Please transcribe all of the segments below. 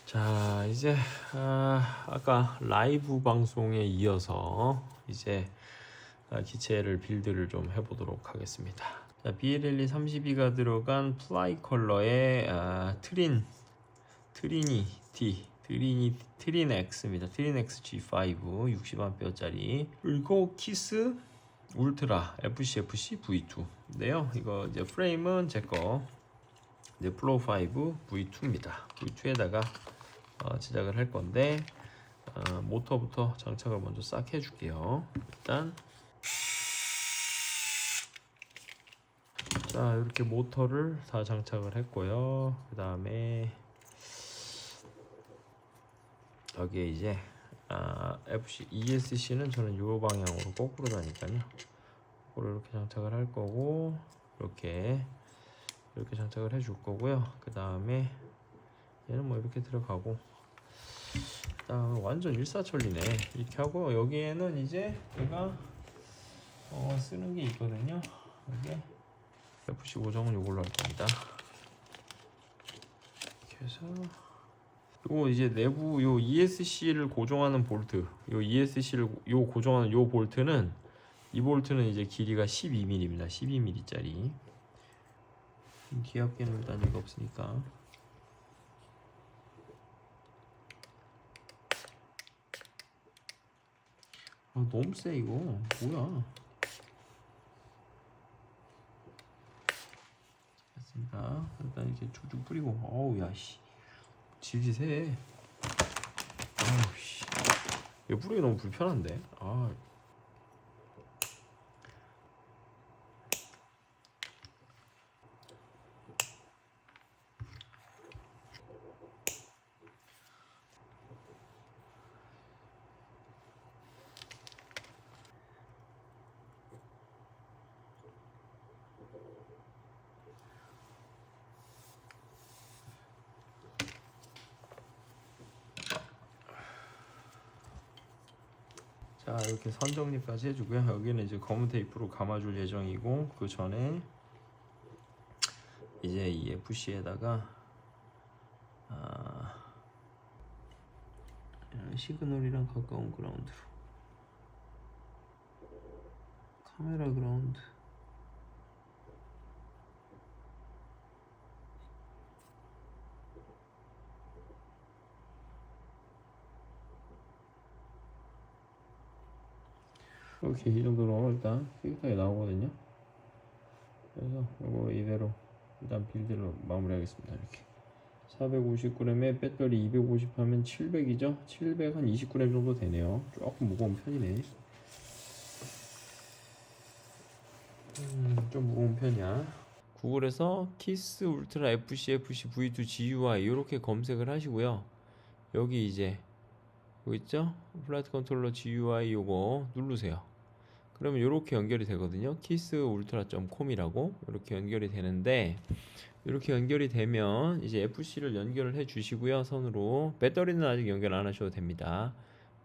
자, 이제 아까 라이브 방송에 이어서 이제 기체를 빌드를 좀 해보도록 하겠습니다. 자, BLLE 32가 들어간 플라이 컬러의 트린 X입니다. 트린 X G5 60A짜리. 그리고 키스 울트라 FCFC V2인데요. 이거 이제 프레임은 제거 이제 플로우 5 V2입니다. V2에다가 제작을 할 건데 모터부터 장착을 먼저 싹 해줄게요. 일단 자, 이렇게 모터를 다 장착을 했고요. 그 다음에 여기에 이제 FC ESC는 저는 이 방향으로 거꾸로 다니까요. 거꾸로 이렇게 장착을 할 거고, 이렇게 장착을 해줄 거고요. 그 다음에 얘는 뭐 이렇게 들어가고, 완전 일사천리네. 이렇게 하고, 여기에는 이제 제가 쓰는 게 있거든요. 이게 FC 고정은 이걸로 할 겁니다. 이렇게 해서 요 이제 내부 요 ESC를 고정하는 볼트, 요 ESC를 요 고정하는 요 볼트는, 이 볼트는 이제 길이가 12mm입니다. 12mm짜리. 귀엽게는 일단 이거 없으니까. 너무 세 이거. 뭐야? 됐습니다. 일단 이렇게 쭉쭉 뿌리고. 어우 야씨. 질질 세. 아우 씨. 이거 뿌리기 너무 불편한데. 자, 이렇게 선 정리까지 해주고요. 여기는 이제 검은 테이프로 감아줄 예정이고, 그 전에 이제 이 FC에다가 시그널이랑 가까운 그라운드로, 카메라 그라운드, 이렇게 이 정도로 일단 깨끗하게 나오거든요. 그래서 이거 이대로 일단 빌드로 마무리하겠습니다. 이렇게 450g에 배터리 250 하면 700이죠. 700 한 20g 정도 되네요. 조금 무거운 편이네. 좀 무거운 편이야. 구글에서 키스 울트라 FCFC V2 GUI 이렇게 검색을 하시고요. 여기 이제 여기 있죠? 플라이트 컨트롤러 GUI 요거 누르세요. 그러면 이렇게 연결이 되거든요. kissultra.com이라고 이렇게 연결이 되는데, 이렇게 연결이 되면 이제 FC를 연결을 해 주시고요. 선으로. 배터리는 아직 연결 안 하셔도 됩니다.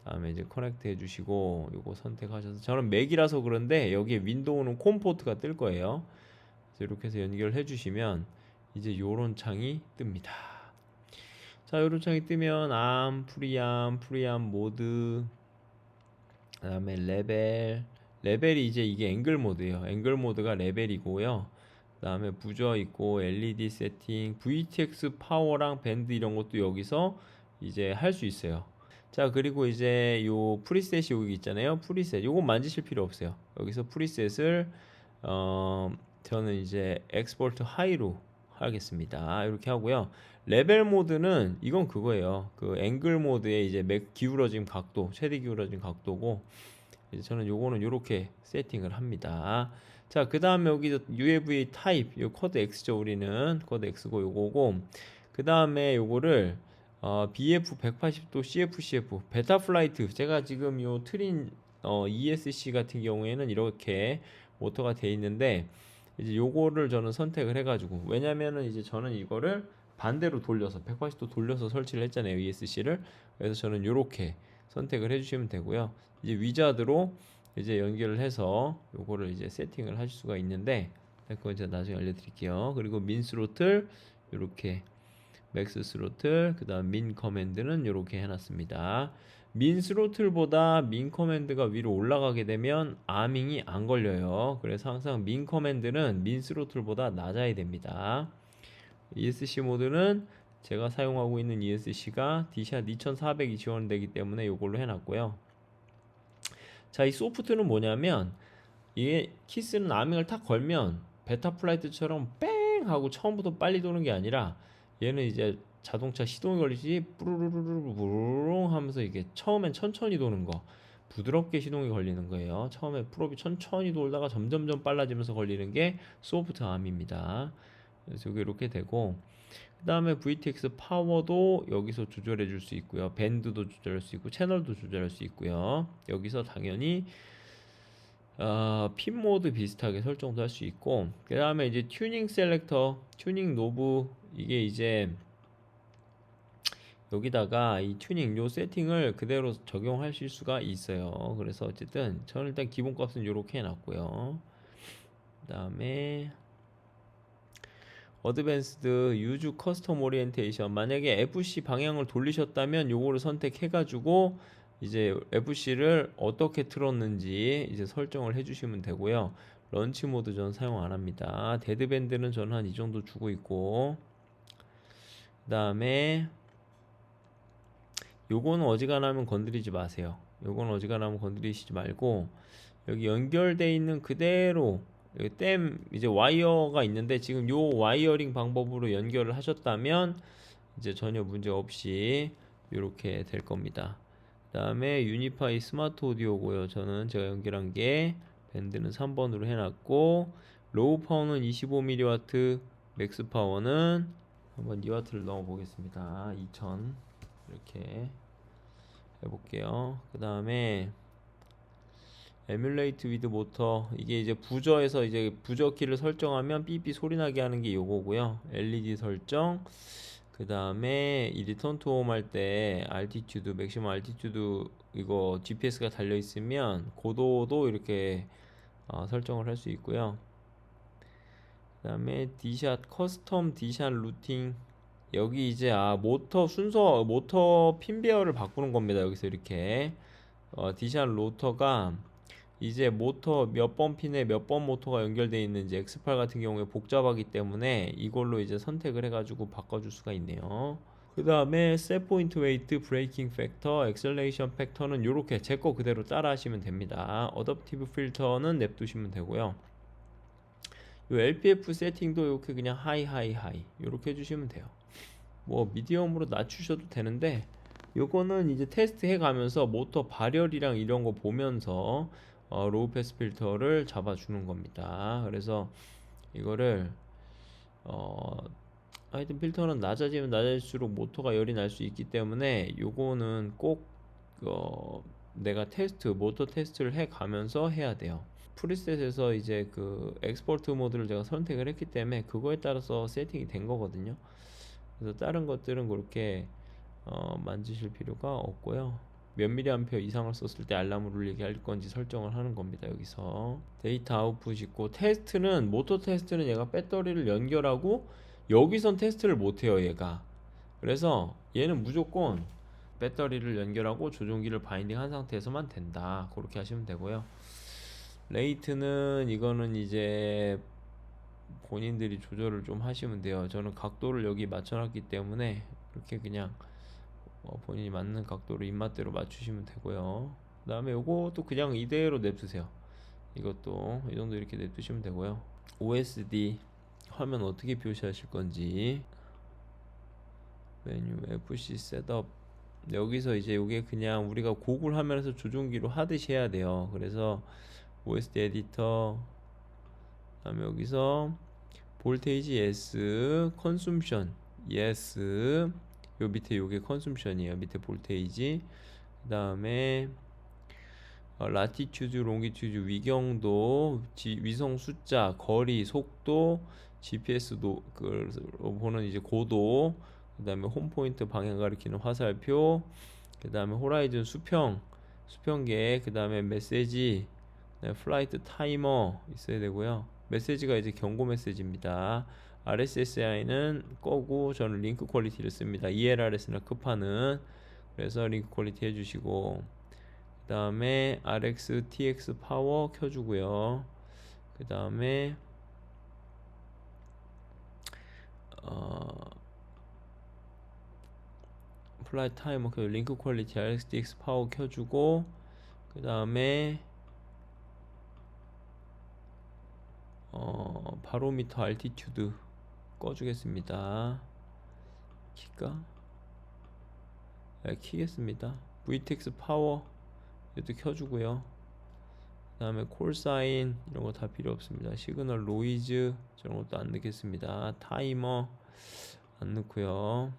다음에 이제 커넥트 해 주시고 요거 선택하셔서, 저는 맥이라서 그런데 여기에 윈도우는 콤 포트가 뜰 거예요. 그래서 이렇게 해서 연결해 주시면 이제 요런 창이 뜹니다. 자, 요런 창이 뜨면 프리암 모드, 그 다음에 레벨이 이제 이게 앵글 모드예요. 앵글 모드가 레벨이고요. 그 다음에 부저 있고 LED 세팅, VTX 파워랑 밴드 이런 것도 여기서 이제 할 수 있어요. 자, 그리고 이제 요 프리셋이 여기 있잖아요. 프리셋 요거 만지실 필요 없어요. 여기서 프리셋을 저는 이제 엑스포트 하이로 하겠습니다. 이렇게 하고요. 레벨 모드는 이건 그거예요. 그 앵글 모드에 이제 맥 기울어진 각도, 최대 기울어진 각도고, 이제 저는 요거는 요렇게 세팅을 합니다. 자, 그 다음에 여기 UAV 타입, 요 코드 X죠. 우리는 코드 X고 요거고, 그 다음에 요거를 BF 180도 CFCF 베타 플라이트, 제가 지금 요 트린 ESC 같은 경우에는 이렇게 모터가 돼 있는데, 이제 요거를 저는 선택을 해가지고, 왜냐면은 이제 저는 이거를 반대로 돌려서 180도 돌려서 설치를 했잖아요, ESC를. 그래서 저는 요렇게 선택을 해주시면 되고요. 이제 위자드로 이제 연결을 해서 요거를 이제 세팅을 하실 수가 있는데, 그거 이제 나중에 알려드릴게요. 그리고 민스로틀 이렇게 맥스 스로틀, 그 다음 민 커맨드는 이렇게 해놨습니다. 민 스로틀보다 민 커맨드가 위로 올라가게 되면 아밍이 안 걸려요. 그래서 항상 민 커맨드는 민 스로틀보다 낮아야 됩니다. ESC 모드는 제가 사용하고 있는 ESC가 D샷 2400이 지원되기 때문에 이걸로 해놨고요. 자, 이 소프트는 뭐냐면 이게 키스는 아밍을 탁 걸면 베타 플라이트처럼 뺑 하고 처음부터 빨리 도는 게 아니라 얘는 이제 자동차 시동이 걸리지 뿌르르르르 하면서 이게 처음엔 천천히 도는 거, 부드럽게 시동이 걸리는 거예요. 처음에 풀업이 천천히 돌다가 점점점 빨라지면서 걸리는 게 소프트 암입니다. 그래서 이게 이렇게 되고, 그 다음에 VTX 파워도 여기서 조절해 줄 수 있고요. 밴드도 조절할 수 있고 채널도 조절할 수 있고요. 여기서 당연히 핀 모드 비슷하게 설정도 할 수 있고, 그 다음에 이제 튜닝 셀렉터, 튜닝 노브, 이게 이제 여기다가 이 튜닝 요 세팅을 그대로 적용하실 수가 있어요. 그래서 어쨌든 저는 일단 기본값은 이렇게 해놨고요. 그 다음에 어드밴스드 유즈 커스텀 오리엔테이션, 만약에 FC 방향을 돌리셨다면 요거를 선택해 가지고 이제 FC를 어떻게 틀었는지 이제 설정을 해주시면 되고요. 런치 모드 전 사용 안 합니다. 데드밴드는 저는 한 이 정도 주고 있고, 그 다음에 요거는 어지간하면 건드리지 마세요. 요거는 어지간하면 건드리시지 말고, 여기 연결돼 있는 그대로 댐 이제 와이어가 있는데 지금 요 와이어링 방법으로 연결을 하셨다면 이제 전혀 문제 없이 이렇게 될 겁니다. 그 다음에 유니파이 스마트 오디오고요. 저는 제가 연결한 게 밴드는 3번으로 해놨고, 로우 파워는 25mW, 맥스 파워는 한번 2W를 넣어 보겠습니다. 2000 이렇게 해볼게요. 그 다음에 에뮬레이트 위드 모터, 이게 이제 부저에서 이제 부저 키를 설정하면 삐삐 소리 나게 하는 게 요거고요. LED 설정, 그 다음에 이 리턴 투 홈 할 때 알티튜드, 맥시멈 알티튜드, 이거 GPS가 달려 있으면 고도도 이렇게 설정을 할 수 있고요. 그 다음에 D샷 커스텀 D샷 루팅, 여기 이제 모터 순서, 모터 핀 배열을 바꾸는 겁니다. 여기서 이렇게 D샷 로터가 이제 모터 몇 번 핀에 몇 번 모터가 연결되어 있는지 X8 같은 경우에 복잡하기 때문에 이걸로 이제 선택을 해가지고 바꿔줄 수가 있네요. 그 다음에 셋 포인트 웨이트, 브레이킹 팩터, 엑셀레이션 팩터는 이렇게 제 거 그대로 따라 하시면 됩니다. 어댑티브 필터는 냅두시면 되고요. 요 LPF 세팅도 이렇게 그냥 하이 이렇게 해주시면 돼요. 뭐 미디엄으로 낮추셔도 되는데, 요거는 이제 테스트 해 가면서 모터 발열이랑 이런 거 보면서 로우 패스 필터를 잡아주는 겁니다. 그래서 이거를 하여튼 필터는 낮아지면 낮아질수록 모터가 열이 날 수 있기 때문에 요거는 꼭 내가 모터 테스트를 해 가면서 해야 돼요. 프리셋에서 이제 그 엑스포트 모드를 제가 선택을 했기 때문에 그거에 따라서 세팅이 된 거거든요. 그래서 다른 것들은 그렇게 만지실 필요가 없고요. 몇 mAh 이상을 썼을 때 알람을 울리게 할 건지 설정을 하는 겁니다. 여기서 데이터 아웃풋 있고, 테스트는 모터 테스트는 얘가 배터리를 연결하고 여기선 테스트를 못해요 얘가. 그래서 얘는 무조건 배터리를 연결하고 조종기를 바인딩 한 상태에서만 된다, 그렇게 하시면 되고요. 레이트는 이거는 이제 본인들이 조절을 좀 하시면 돼요. 저는 각도를 여기 맞춰놨기 때문에 이렇게 그냥 본인이 맞는 각도로 입맛대로 맞추시면 되고요. 그 다음에 요것도 그냥 이대로 냅두세요. 이것도 이 정도 이렇게 냅두시면 되고요. OSD 화면 어떻게 표시하실 건지, 메뉴 FC 셋업, 여기서 이제 요게 그냥 우리가 고글 화면에서 조종기로 하듯이 해야 돼요. 그래서 OSD 에디터, 그다음에 여기서 볼테이지 yes, 컨숨션 yes, 요 밑에 요게 컨숨션이에요. 밑에 볼테이지. 그 다음에 라티튜드, 롱기튜드, 위경도, 위성 숫자, 거리, 속도, GPS도 보는 이제 고도, 그 다음에 홈포인트 방향 가리키는 화살표, 그 다음에 호라이즌 수평계, 그 다음에 메시지, 플라이트 타이머 있어야 되고요. 메시지가 이제 경고 메시지입니다. RSSI는 꺼고 저는 링크 퀄리티를 씁니다. ELRS나 급하는. 그래서 링크 퀄리티 해주시고, 그 다음에 RX TX 파워 켜주고요. 그 다음에 플라이 타이머 켜 링크 퀄리티 RX TX 파워 켜주고, 그 다음에 바로미터 알티튜드 꺼주겠습니다. 키가? 네, 키겠습니다. VTX 파워 이것도 켜주고요. 그 다음에 콜사인 이런 거 다 필요 없습니다. 시그널 노이즈 저런 것도 안 넣겠습니다. 타이머 안 넣고요.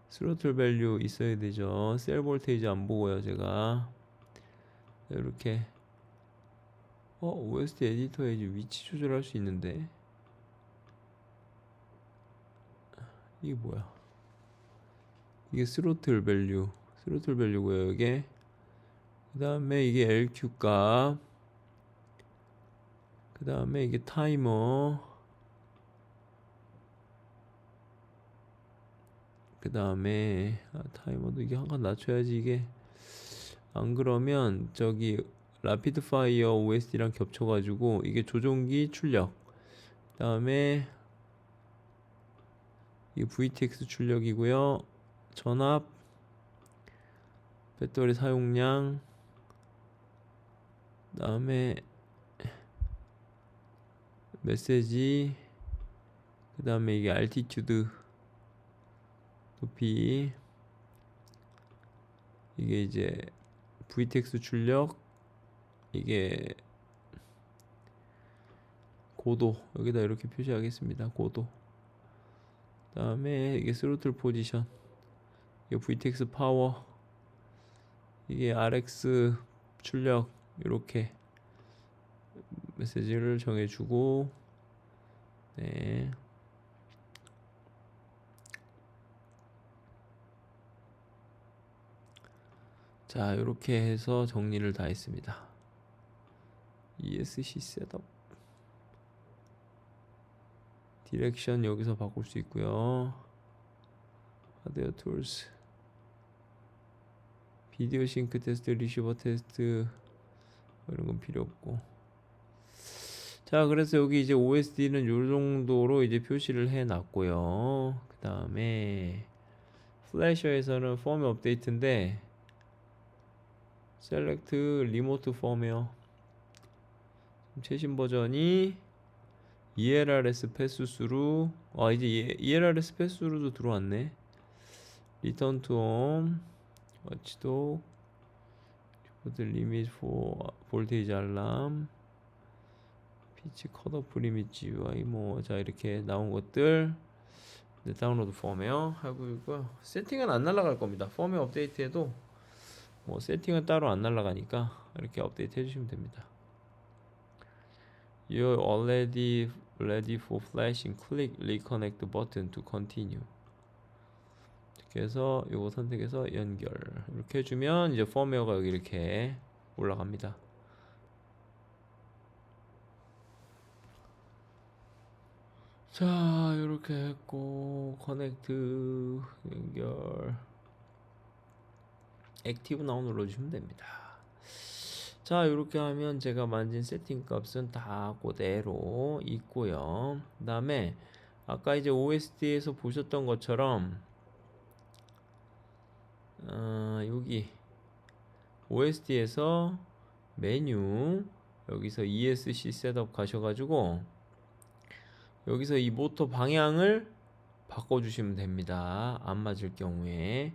스로틀 밸류 있어야 되죠. 셀 볼테이지 안 보고요 제가. 이렇게 OST 에디터에 이제 위치 조절할 수 있는데 이게 뭐야? 이게 스로틀 밸류고요 이게. 그 다음에 이게 LQ 값, 그 다음에 이게 타이머, 그 다음에 타이머도 이게 한 칸 낮춰야지 이게. 안 그러면 저기 라피드 파이어 OSD랑 겹쳐가지고 이게 조종기 출력, 그 다음에 이게 VTX 출력이고요. 전압, 배터리 사용량, 그 다음에 메시지, 그 다음에 이게 알티튜드 높이, 이게 이제 VTX 출력, 이게 고도 여기다 이렇게 표시하겠습니다. 고도. 그 다음에 이게 스로틀 포지션, 이게 VTX 파워, 이게 RX 출력 이렇게 메시지를 정해주고, 네. 자, 이렇게 해서 정리를 다 했습니다. ESC 셋업, 디렉션 여기서 바꿀 수 있고요. 하드웨어 툴스, 비디오 싱크 테스트, 리시버 테스트 이런 건 필요 없고. 자, 그래서 여기 이제 OSD는 요 정도로 이제 표시를 해 놨고요. 그 다음에 플래셔에서는 펌웨어 업데이트인데 셀렉트 리모트 펌웨어 최신 버전이 ELRS 패스스루, 이제 ELRS 패스스루도 들어왔네. 리턴 투 홈, 워치독, 키보드 리밋 포 볼테이지 알람, 피치 컷오프 리밋 GUI 자 이렇게 나온 것들 다운로드 펌웨어 하고 있고요. 세팅은 안 날아갈 겁니다. 펌웨어 업데이트해도 세팅은 따로 안 날아가니까 이렇게 업데이트 해주시면 됩니다. You're already ready for flashing. Click reconnect button to continue. 이렇게 해서 이거 선택해서 연결 이렇게 해주면 이제 펌웨어가 여기 이렇게 올라갑니다. 자, 이렇게 했고 커넥트 연결 액티브 나우 눌러주시면 됩니다. 자, 이렇게 하면 제가 만진 세팅 값은 다 그대로 있고요. 그 다음에 아까 이제 OSD에서 보셨던 것처럼 여기 OSD에서 메뉴 여기서 ESC 셋업 가셔가지고 여기서 이 모터 방향을 바꿔주시면 됩니다. 안 맞을 경우에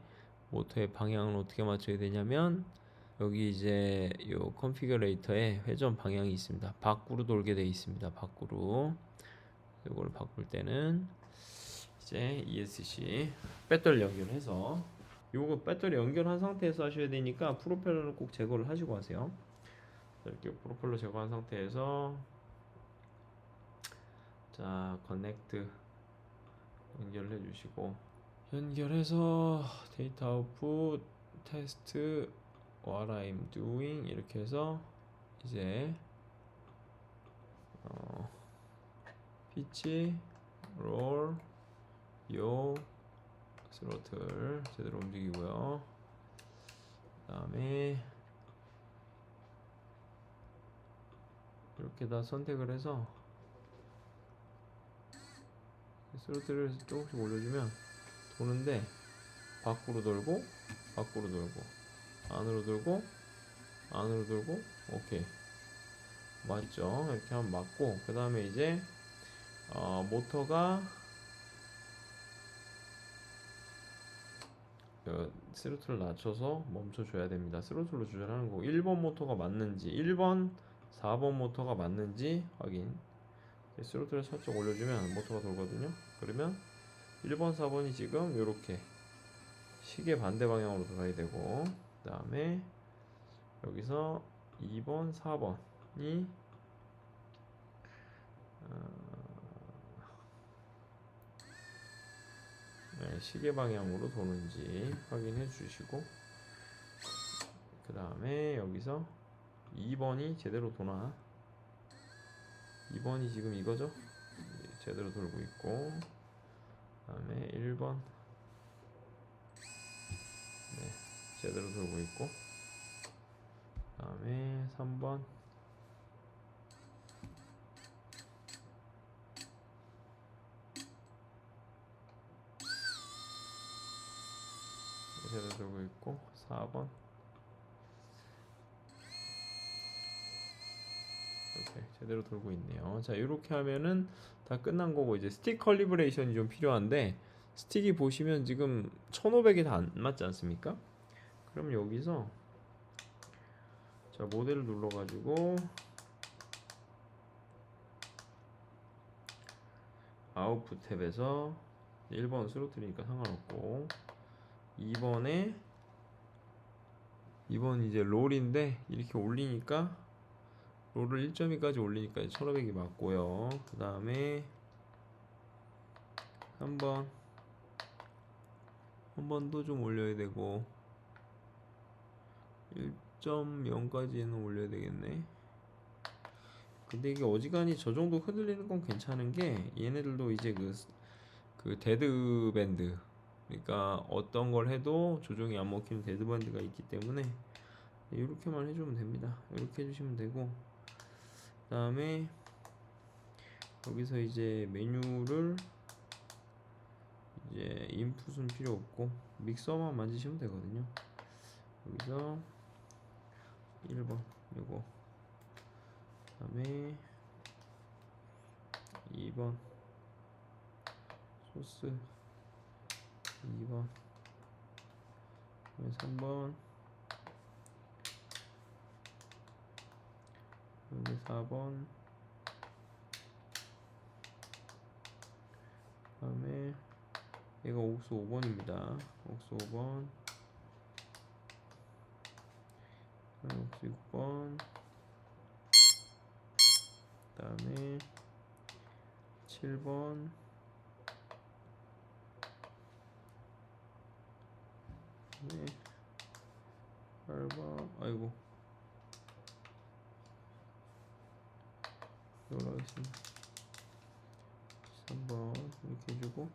모터의 방향을 어떻게 맞춰야 되냐면 여기 이제 요 컨피규레이터에 회전 방향이 있습니다. 밖으로 돌게 되어 있습니다. 밖으로. 이걸 바꿀 때는 이제 ESC 배터리 연결해서 요거 배터리 연결한 상태에서 하셔야 되니까 프로펠러를 꼭 제거를 하시고 하세요. 이렇게 프로펠러 제거한 상태에서 자, 커넥트 연결해 주시고 연결해서 데이터 아웃풋 테스트 what I'm doing 이렇게 해서 이제 피치 롤 요 스로틀 제대로 움직이고요. 그 다음에 이렇게 다 선택을 해서 스로틀을 조금씩 올려주면 도는데, 밖으로 돌고 밖으로 돌고 안으로 돌고 안으로 돌고. 오케이, 맞죠? 이렇게 하면 맞고, 그 다음에 이제 모터가 스로틀을 낮춰서 멈춰줘야 됩니다. 스로틀로 조절하는 거고, 1번 모터가 맞는지, 1번 4번 모터가 맞는지 확인. 스로틀을 살짝 올려주면 모터가 돌거든요. 그러면 1번 4번이 지금 이렇게 시계 반대 방향으로 돌아야 되고, 그 다음에 여기서 2번 4번이 시계 방향으로 도는지 확인해 주시고, 그 다음에 여기서 2번이 제대로 도나, 2번이 지금 이거죠? 제대로 돌고 있고, 그 다음에 1번 제대로 돌고 있고, 그 다음에 3번 제대로 돌고 있고, 4번 이렇게 제대로 돌고 있네요. 자, 이렇게 하면은 다 끝난 거고, 이제 스틱 컬리브레이션이 좀 필요한데, 스틱이 보시면 지금 1500이 다 안 맞지 않습니까? 그럼 여기서 자, 모델을 눌러가지고 아웃풋 탭에서 1번 스로틀이니까 상관없고, 2번 이제 롤인데, 이렇게 올리니까 롤을 1.2까지 올리니까 1500이 맞고요. 그 다음에 한 번 더 좀 올려야 되고, 1.0까지는 올려야 되겠네. 근데 이게 어지간히 저 정도 흔들리는 건 괜찮은 게, 얘네들도 이제 그 데드밴드, 그러니까 어떤 걸 해도 조종이 안 먹히는 데드밴드가 있기 때문에 이렇게만 해주면 됩니다. 이렇게 해주시면 되고, 그 다음에 여기서 이제 메뉴를, 이제 인풋은 필요 없고 믹서만 만지시면 되거든요. 여기서 1번 이거, 그 다음에 2번 소스, 2번, 그 다음에 3번, 여기 4번, 그 다음에 얘가 옥수 5번입니다. 옥수 5번, 그 다음에 옥수 6번, 그 다음에 7번, 네, 8번, 아이고, 올라가겠습니다. 3번 이렇게 해주고,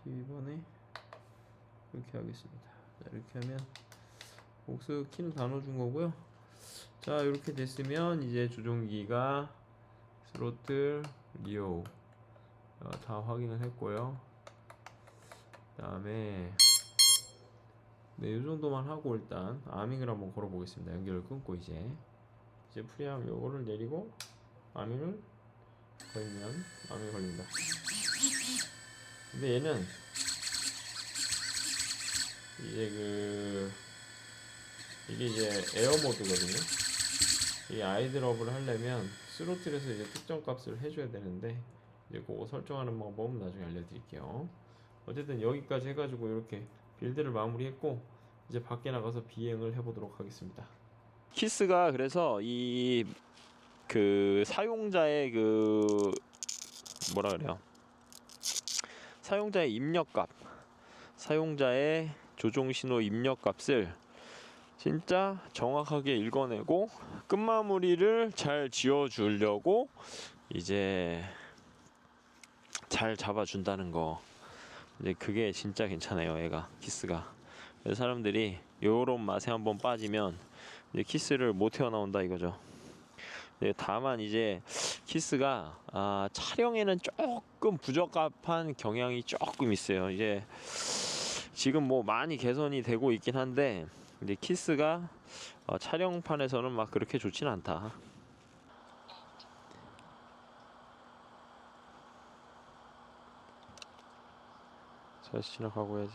12번에 이렇게 하겠습니다. 자, 이렇게 하면 옥수 키는 다 넣어준 거고요. 자, 이렇게 됐으면 이제 조종기가 스로틀, 리오 다 확인을 했고요. 그 다음에 네, 이 정도만 하고 일단 아밍을 한번 걸어 보겠습니다. 연결을 끊고 이제 프리암 요거를 내리고 아밍을 걸면 아밍이 걸립니다. 근데 얘는 이게 이제 에어 모드거든요. 이 아이드롭을 하려면 스로틀에서 이제 특정 값을 해줘야 되는데, 이제 그거 설정하는 방법은 나중에 알려드릴게요. 어쨌든 여기까지 해가지고 이렇게 빌드를 마무리했고, 이제 밖에 나가서 비행을 해보도록 하겠습니다. 키스가 그래서 사용자의 뭐라 그래요? 사용자의 입력값, 사용자의 조종 신호 입력값을 진짜 정확하게 읽어내고 끝마무리를 잘 지어주려고 이제 잘 잡아준다는 거. 이제 그게 진짜 괜찮아요, 얘가 키스가. 그래서 사람들이 요런 맛에 한번 빠지면 이제 키스를 못 헤어나온다 이거죠. 네, 다만 이제 키스가 촬영에는 조금 부적합한 경향이 조금 있어요. 이제 지금 뭐 많이 개선이 되고 있긴 한데 이제 키스가 촬영판에서는 막 그렇게 좋진 않다. 잘 지나가고 해야지.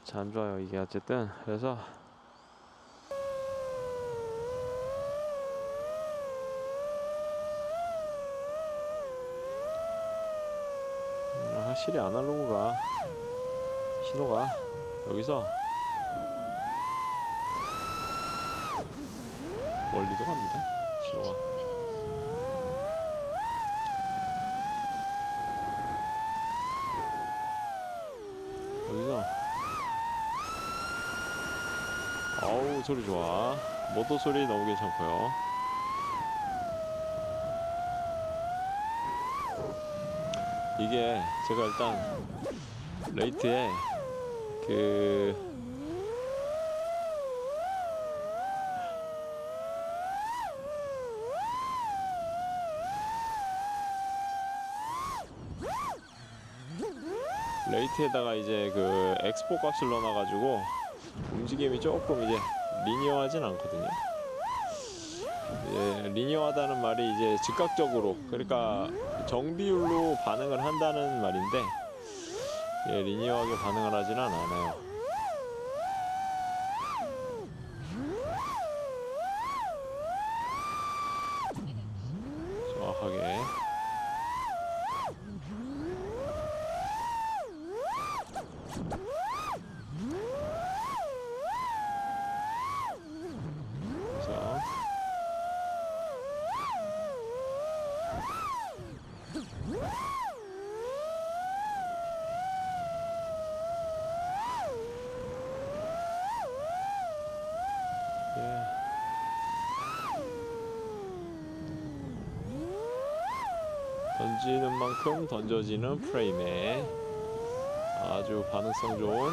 자, 안 좋아요 이게 어쨌든. 그래서 확실히 아날로그가 신호가 여기서 멀리도 갑니다. 신호가. 여기서 어우 소리 좋아. 모터 소리 너무 괜찮고요. 이게 제가 일단 레이트에 레이트에다가 이제 엑스포 값을 넣어놔가지고 움직임이 조금 이제 리니어하진 않거든요. 예, 리니어하다는 말이 이제 즉각적으로, 그러니까 정비율로 반응을 한다는 말인데, 예, 리니어하게 반응을 하지는 않아요. 정확하게. 자. 예. 던지는 만큼 던져지는 프레임에 아주 반응성 좋은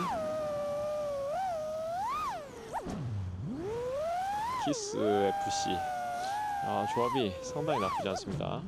키스 FC. 조합이 상당히 나쁘지 않습니다.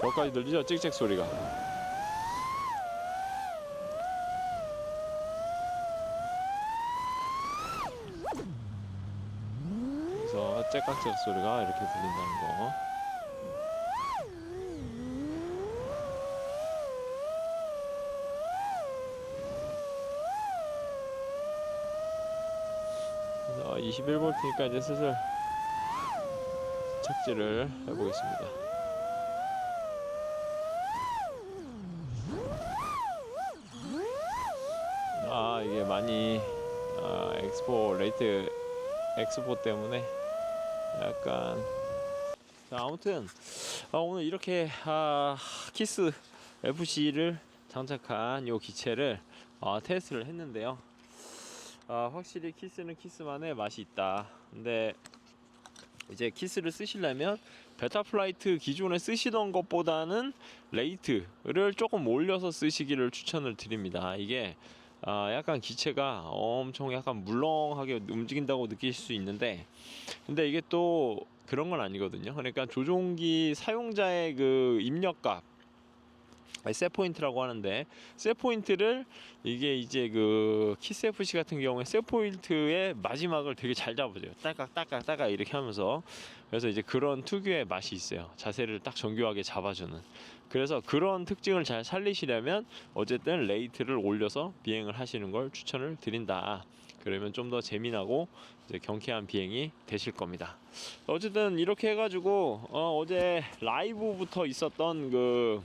여기까지 들리죠? 찍찍 소리가. 그래서 째깍째깍 소리가 이렇게 들린다는 거. 그래서 21V니까 이제 슬슬 착지를 해보겠습니다. 이게 많이 엑스포 레이트 엑스포 때문에 약간. 자, 아무튼 오늘 이렇게 키스 FC를 장착한 요 기체를 테스트를 했는데요. 확실히 키스는 키스만의 맛이 있다. 근데 이제 키스를 쓰시려면 베타플라이트 기존에 쓰시던 것보다는 레이트를 조금 올려서 쓰시기를 추천을 드립니다. 이게 약간 기체가 엄청 약간 물렁하게 움직인다고 느끼실 수 있는데, 근데 이게 또 그런 건 아니거든요. 그러니까 조종기 사용자의 그 입력값, 셋 포인트라고 하는데, 셋 포인트를 이게 이제 그 키스 FC 같은 경우에 셋 포인트의 마지막을 되게 잘 잡아줘요. 딸깍 딸깍 딸깍 이렇게 하면서. 그래서 이제 그런 특유의 맛이 있어요. 자세를 딱 정교하게 잡아주는. 그래서 그런 특징을 잘 살리시려면 어쨌든 레이트를 올려서 비행을 하시는 걸 추천을 드린다. 그러면 좀 더 재미나고 이제 경쾌한 비행이 되실 겁니다. 어쨌든 이렇게 해가지고 어제 라이브부터 있었던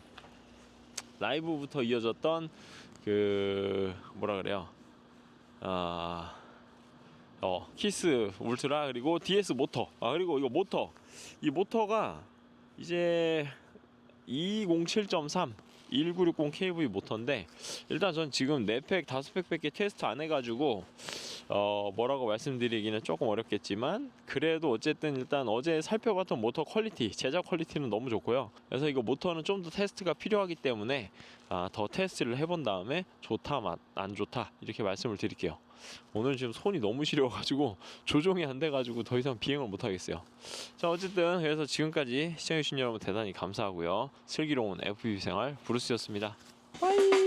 라이브부터 이어졌던 그 뭐라 그래요? 키스 울트라, 그리고 DS 모터. 그리고 이거 모터. 이 모터가 이제 207.3 1960 kV 모터인데, 일단 전 지금 4팩 5팩밖에 테스트 안 해가지고 뭐라고 말씀드리기는 조금 어렵겠지만, 그래도 어쨌든 일단 어제 살펴봤던 모터 퀄리티, 제작 퀄리티는 너무 좋고요. 그래서 이거 모터는 좀 더 테스트가 필요하기 때문에 더 테스트를 해본 다음에 좋다 안 좋다 이렇게 말씀을 드릴게요. 오늘 지금 손이 너무 시려가지고 조종이 안 돼가지고 더 이상 비행을 못 하겠어요. 자, 어쨌든 그래서 지금까지 시청해주신 여러분 대단히 감사하고요. 슬기로운 FPV 생활 브루스였습니다. 빠이.